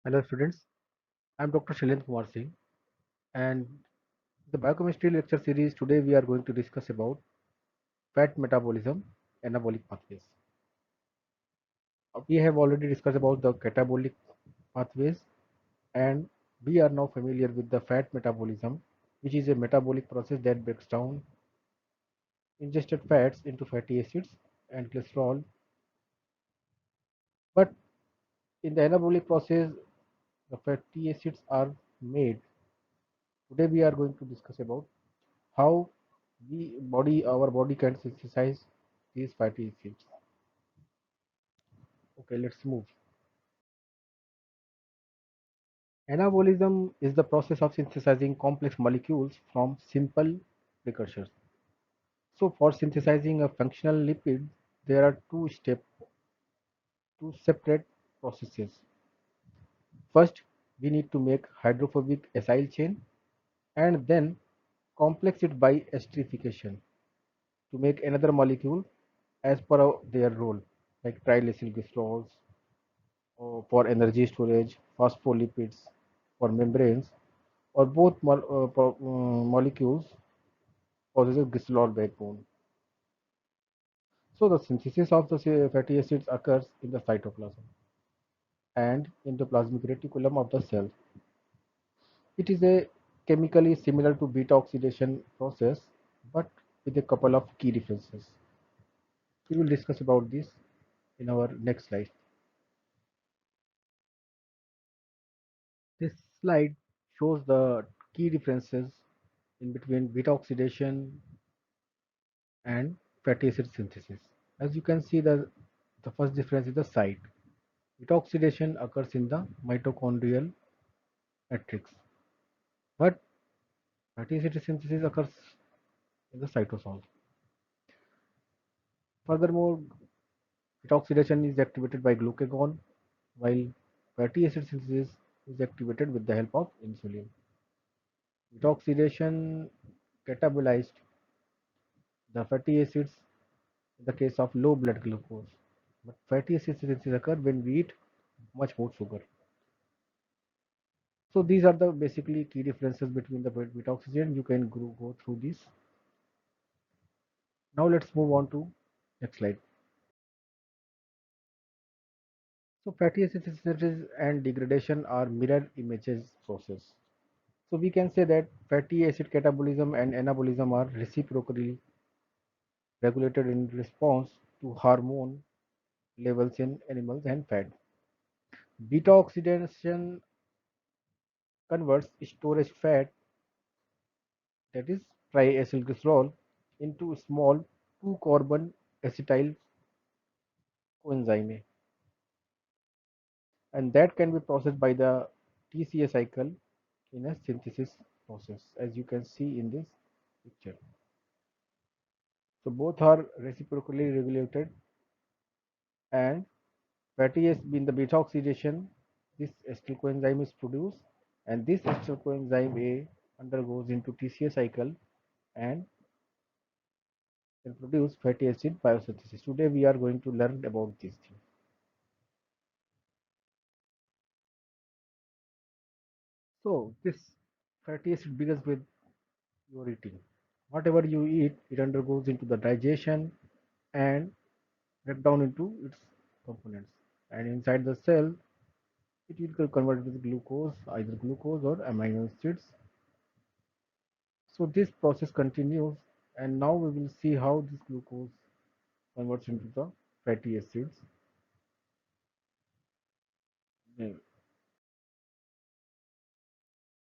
Hello students, I am Dr. Shailendra Kumar Singh and the biochemistry lecture series today we are going to discuss about fat metabolism, anabolic pathways. We have already discussed about the catabolic pathways and we are now familiar with the fat metabolism, which is a metabolic process that breaks down ingested fats into fatty acids and cholesterol. But in the anabolic process the fatty acids are made. Today we are going to discuss about how our body can synthesize these fatty acids. Okay, let's move. Anabolism is the process of synthesizing complex molecules from simple precursors. So for synthesizing a functional lipid, there are two separate processes. First, we need to make hydrophobic acyl chain and then complex it by esterification to make another molecule as per their role, like triacylglycerols or for energy storage, phospholipids for membranes, or both molecules possess a glycerol backbone. So the synthesis of the fatty acids occurs in the cytoplasm and in the plasmic reticulum of the cell. It is a chemically similar to beta oxidation process, but with a couple of key differences. We will discuss about this in our next slide. This slide shows the key differences in between beta oxidation and fatty acid synthesis. As you can see, the first difference is the site. Beta oxidation occurs in the mitochondrial matrix, but fatty acid synthesis occurs in the cytosol. Furthermore, beta oxidation is activated by glucagon, while fatty acid synthesis is activated with the help of insulin. Beta oxidation catabolized the fatty acids in the case of low blood glucose, but fatty acid synthesis occurs when we eat much more sugar. So these are the basically key differences between the beta oxygen. You can go through this. Now let's move on to next slide. So fatty acid synthesis and degradation are mirror images process. So we can say that fatty acid catabolism and anabolism are reciprocally regulated in response to hormone levels in animals and fat. Beta oxidation converts storage fat, that is triacylglycerol, into small 2-carbon acetyl coenzyme, and that can be processed by the TCA cycle in a synthesis process, as you can see in this picture. So both are reciprocally regulated, and fatty acid in the beta oxidation, this acetyl coenzyme is produced, and this acetyl coenzyme A undergoes into TCA cycle and can produce fatty acid biosynthesis. Today we are going to learn about these things. So this fatty acid begins with your eating. Whatever you eat, it undergoes into the digestion and break down into its components. And inside the cell, it will get converted with glucose, either glucose or amino acids. So this process continues, and now we will see how this glucose converts into the fatty acids. Yeah.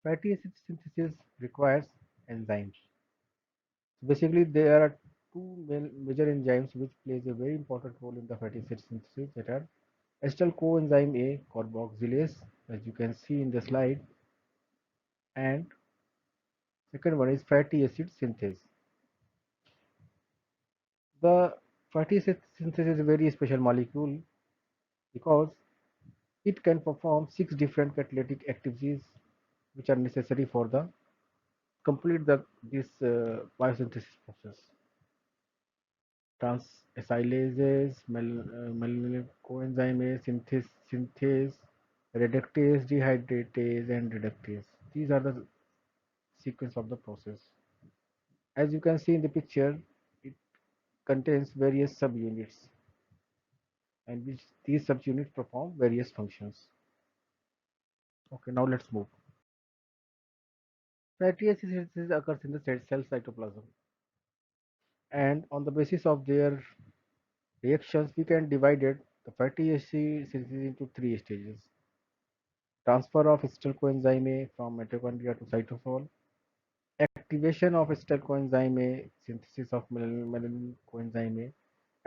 Fatty acid synthesis requires enzymes. So basically, there are two major enzymes which plays a very important role in the fatty acid synthesis, that are acetyl coenzyme A carboxylase, as you can see in the slide, and second one is fatty acid synthase. The fatty acid synthesis is a very special molecule because it can perform 6 different catalytic activities which are necessary for the complete this biosynthesis process. Transacylases, coenzyme A synthase, reductase, dehydratase, and reductase. These are the sequence of the process. As you can see in the picture, it contains various subunits, and which these subunits perform various functions. Okay, now let's move. Fatty acid synthesis occurs in the cell cytoplasm, and on the basis of their reactions, we can divide it, the fatty acid synthesis into three stages: transfer of acetyl coenzyme A from mitochondria to cytosol, activation of acetyl coenzyme A, synthesis of melanin coenzyme A,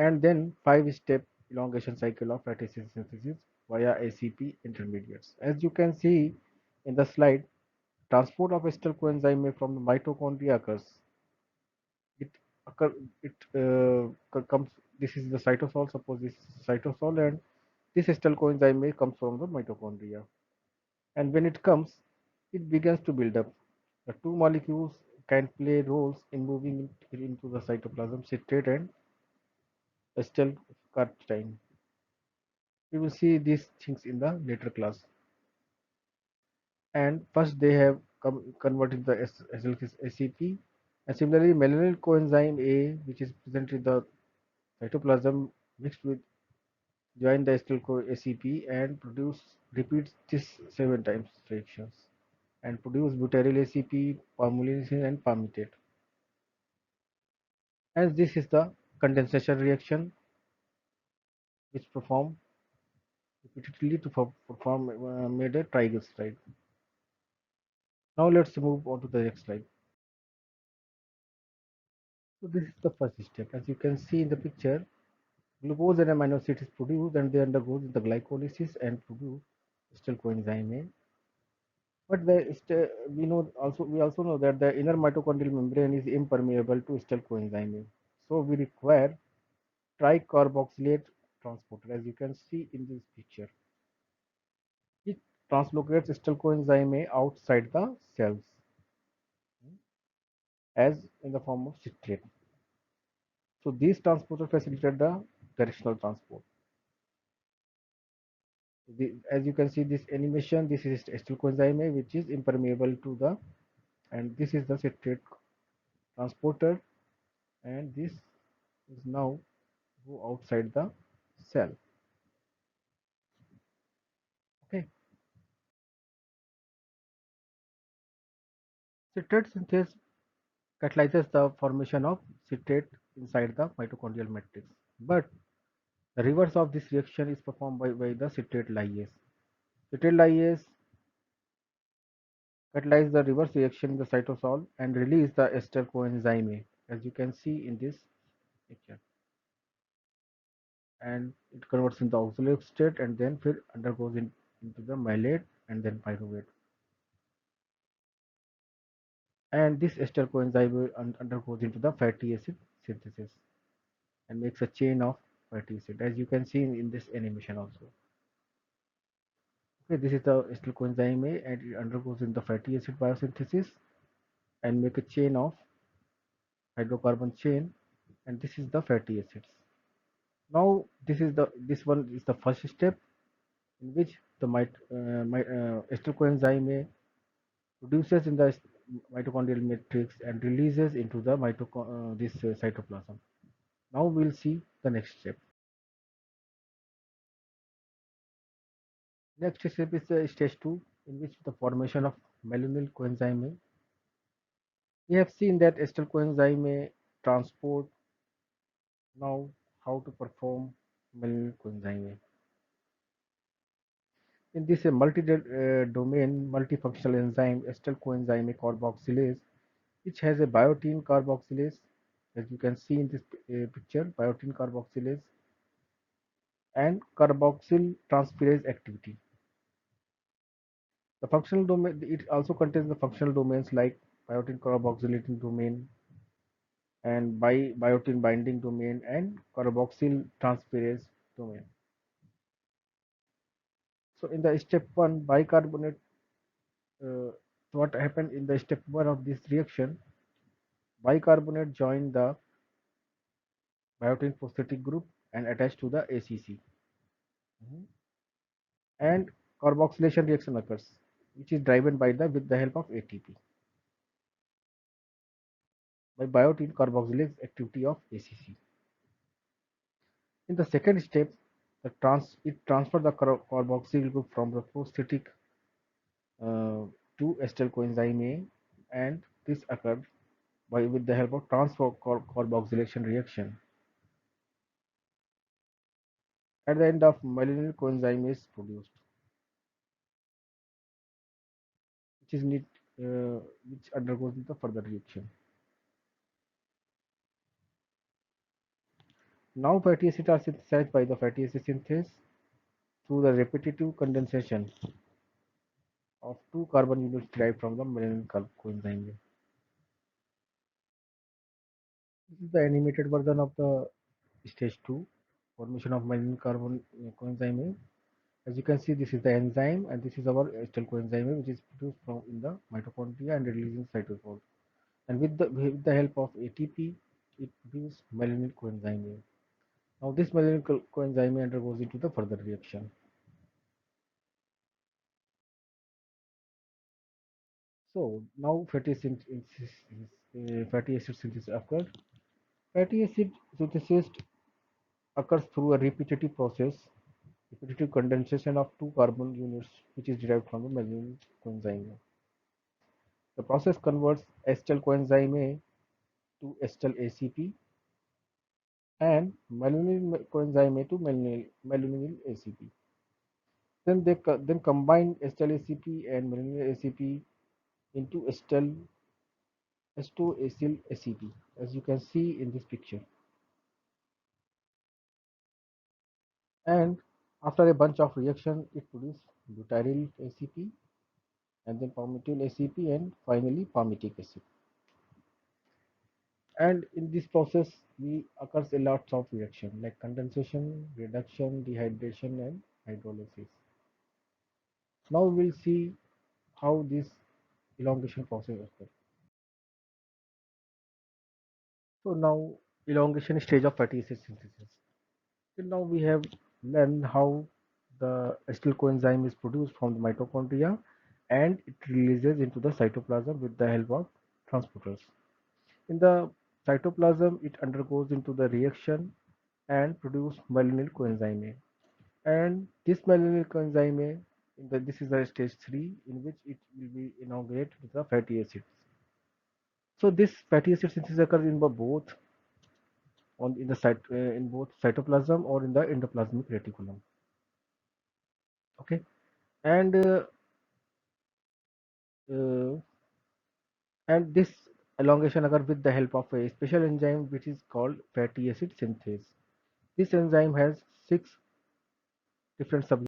and then five-step elongation cycle of fatty acid synthesis via ACP intermediates. As you can see in the slide, transport of acetyl coenzyme A from the mitochondria occurs. It occur it comes. This is the cytosol. Suppose this is cytosol, and this acetyl coenzyme A comes from the mitochondria. And when it comes, it begins to build up. The two molecules can play roles in moving it into the cytoplasm, citrate and acetylcarnitine. We will see these things in the later class. And first they have converted the ACP, and similarly melanin coenzyme A, which is present in the cytoplasm, mixed with join the acetyl ACP and repeats this 7 times reactions and produce butyryl ACP, palmolizine and palmitate. As this is the condensation reaction which perform repeatedly to perform made a triglyceride. Now let's move on to the next slide. So this is the first step. As you can see in the picture, glucose and amino acid is produced and they undergo the glycolysis and produce acetyl coenzyme A. But we also know that the inner mitochondrial membrane is impermeable to acetyl coenzyme A. So we require tricarboxylate transporter, as you can see in this picture. It translocates acetyl coenzyme A outside the cells as in the form of citrate. So these transporters facilitate the directional transport. As you can see this animation, this is acetyl coenzyme A which is impermeable to the, and this is the citrate transporter, and this is now go outside the cell. Okay, citrate synthase catalyzes the formation of citrate inside the mitochondrial matrix, but the reverse of this reaction is performed by the citrate lyase. Citrate lyase catalyze the reverse reaction in the cytosol and release the ester coenzyme A, as you can see in this picture, and it converts into oxaloic state and then undergoes into the mylate and then pyruvate. And this ester coenzyme undergoes into the fatty acid synthesis and makes a chain of fatty acid, as you can see in this animation also. Okay, this is the acetyl coenzyme A and it undergoes in the fatty acid biosynthesis and make a chain of hydrocarbon chain, and this is the fatty acids. Now this one is the first step in which the acetyl coenzyme A produces in the mitochondrial matrix and releases into the cytoplasm. Now we'll see the next step. Next step is the stage 2, in which the formation of malonyl coenzyme A. We have seen that acetyl coenzyme A transport. Now how to perform malonyl coenzyme A. In this multi-domain multifunctional enzyme acetyl coenzyme carboxylase, which has a biotin carboxylase, as you can see in this picture, biotin carboxylase and carboxyl transferase activity. The functional domain, it also contains the functional domains like biotin carboxylating domain and biotin binding domain and carboxyl transferase domain. So in the step 1 bicarbonate, uh, what happened in the step 1 of this reaction, bicarbonate join the biotin phosphatic group and attach to the ACC. Mhm. And carboxylation reaction occurs, which is driven by the with the help of ATP by biotin carboxylase activity of ACC. In the second step, it transfers the carboxyl group from the prosthetic uh, to acetyl coenzyme A, and this occurs by with the help of transfer carboxylation reaction. At the end of malenyl coenzyme is produced, which is need which undergoes the further reaction. Now fatty acids are synthesized by the fatty acid synthase through the repetitive condensation of two carbon units derived from the malenyl coenzyme. This is the animated version of the stage 2 formation of malenyl carbon coenzyme. As you can see, this is the enzyme and this is our acetyl coenzyme which is produced from in the mitochondria and released in cytosol. And with the help of ATP, it produces malenyl coenzyme. Now this malenyl coenzyme undergoes into the further reaction. So now fatty acid synthesis occurs. Fatty acid synthesis occurs through a repetitive condensation of two carbon units, which is derived from the malenyl coenzyme. The process converts acetyl coenzyme A to acetyl ACP and malenyl coenzyme A to malenyl ACP. Then combine acetyl ACP and malenyl ACP into acetyl ACP, as you can see in this picture. And after a bunch of reaction, it produces butyryl ACP and then palmitoyl ACP and finally palmitic acid. And in this process, we occurs a lot of reaction like condensation, reduction, dehydration, and hydrolysis. Now we'll see how this elongation process occurs. So now elongation stage of fatty acid synthesis. Till now we have learned how the acetyl coenzyme is produced from the mitochondria and it releases into the cytoplasm with the help of transporters. In the cytoplasm, it undergoes into the reaction and produce malenyl coenzyme A. And this malenyl coenzyme A, this is the stage 3 in which it will be inaugurated with the fatty acids. So this fatty acid synthesis occurs in both in both cytoplasm or in the endoplasmic reticulum. Okay, and uh, and this elongation occurs with the help of a special enzyme which is called fatty acid synthase. This enzyme has six different subunits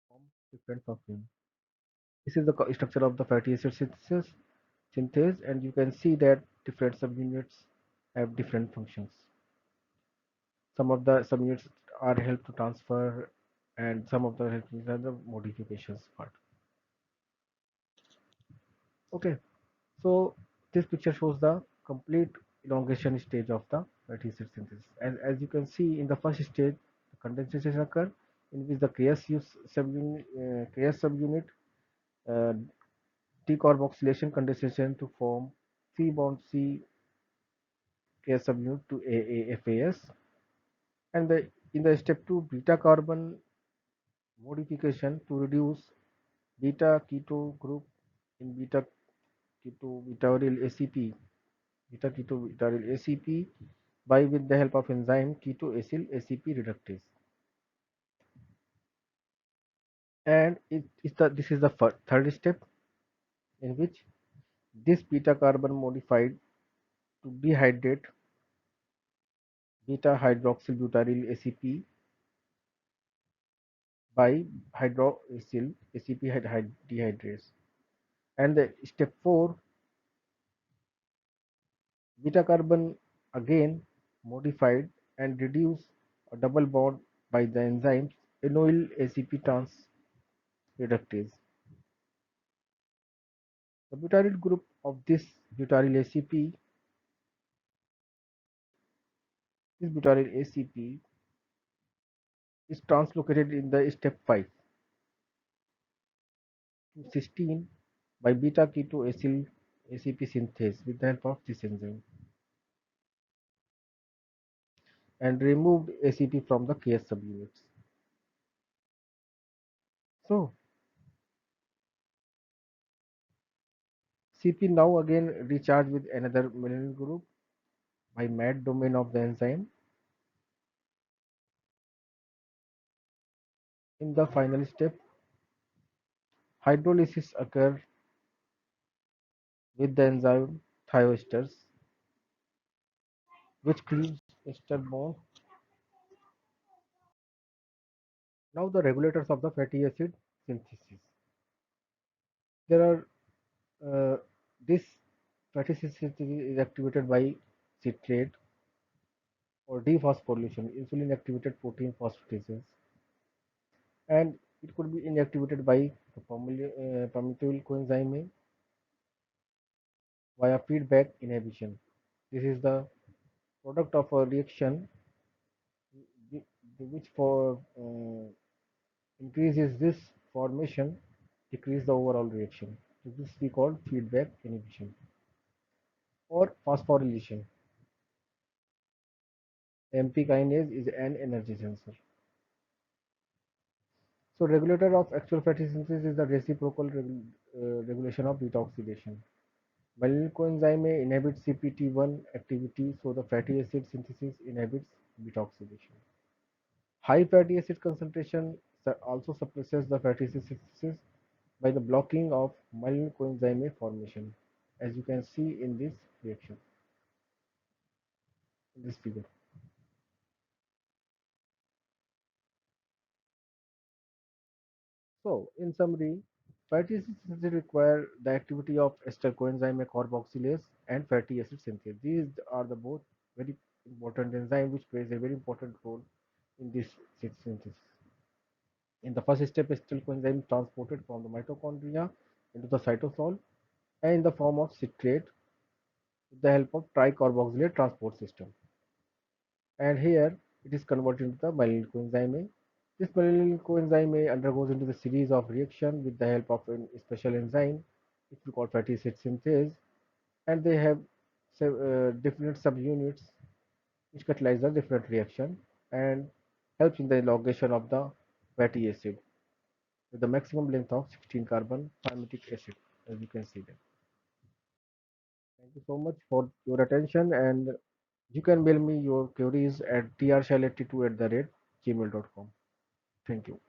from different perfume. This is the structure of the fatty acid synthase, and you can see that different subunits have different functions. Some of the subunits are help to transfer, and some of the help are the modifications part. Okay, so this picture shows the complete elongation stage of the fatty acid synthesis. As you can see in the first stage, the condensation occur in which the Kayas subunit uh, decarboxylation condensation to form C bond C Kayas subunit to AAFAS, and in the step 2 beta carbon modification to reduce beta keto group in keto butyryl ACP beta keto butyryl ACP by with the help of enzyme ketoacyl ACP reductase. And this is the third step in which this beta carbon modified to dehydrate beta hydroxybutyryl ACP by hydroxyl ACP dehydrase. And the step 4 beta carbon again modified and reduced a double bond by the enzymes enoyl ACP trans reductase. The butyryl group of this butyryl ACP is translocated in the step 5 cysteine by beta ketoacyl ACP synthase with the help of this enzyme and removed ACP from the KS subunits. So CP now again recharged with another malonyl group by MAD domain of the enzyme. In the final step, hydrolysis occurs with the enzyme thioesters, which cleaves ester bond. Now the regulators of the fatty acid synthesis. There are this fatty acid synthesis is activated by citrate or dephosphorylation, insulin activated protein phosphatase, and it could be inactivated by the palmitoyl coenzyme A via feedback inhibition. This is the product of a reaction which for increases this formation, decrease the overall reaction. So this we call feedback inhibition or phosphorylation. MP kinase is an energy sensor. So regulator of actual fatty synthesis is the reciprocal regulation of beta oxidation. Malonyl coenzyme A inhibits CPT1 activity, so the fatty acid synthesis inhibits beta oxidation. High fatty acid concentration also suppresses the fatty acid synthesis by the blocking of malonyl coenzyme A formation, as you can see in this reaction, in this figure. So, in summary, fatty acid synthesis require the activity of ester coenzyme A carboxylase and fatty acid synthesis. These are the both very important enzyme which plays a very important role in this synthesis. In the first step, acetyl coenzyme transported from the mitochondria into the cytosol and in the form of citrate with the help of tricarboxylate transport system. And here it is converted into the malonyl coenzyme A. This malonyl coenzyme A undergoes into the series of reaction with the help of a special enzyme which we call fatty acid synthase, and they have different subunits which catalyze the different reaction and helps in the elongation of the fatty acid with the maximum length of 16 carbon palmitic acid, as you can see there. Thank you so much for your attention, and you can mail me your queries at trshall82@gmail.com. Thank you.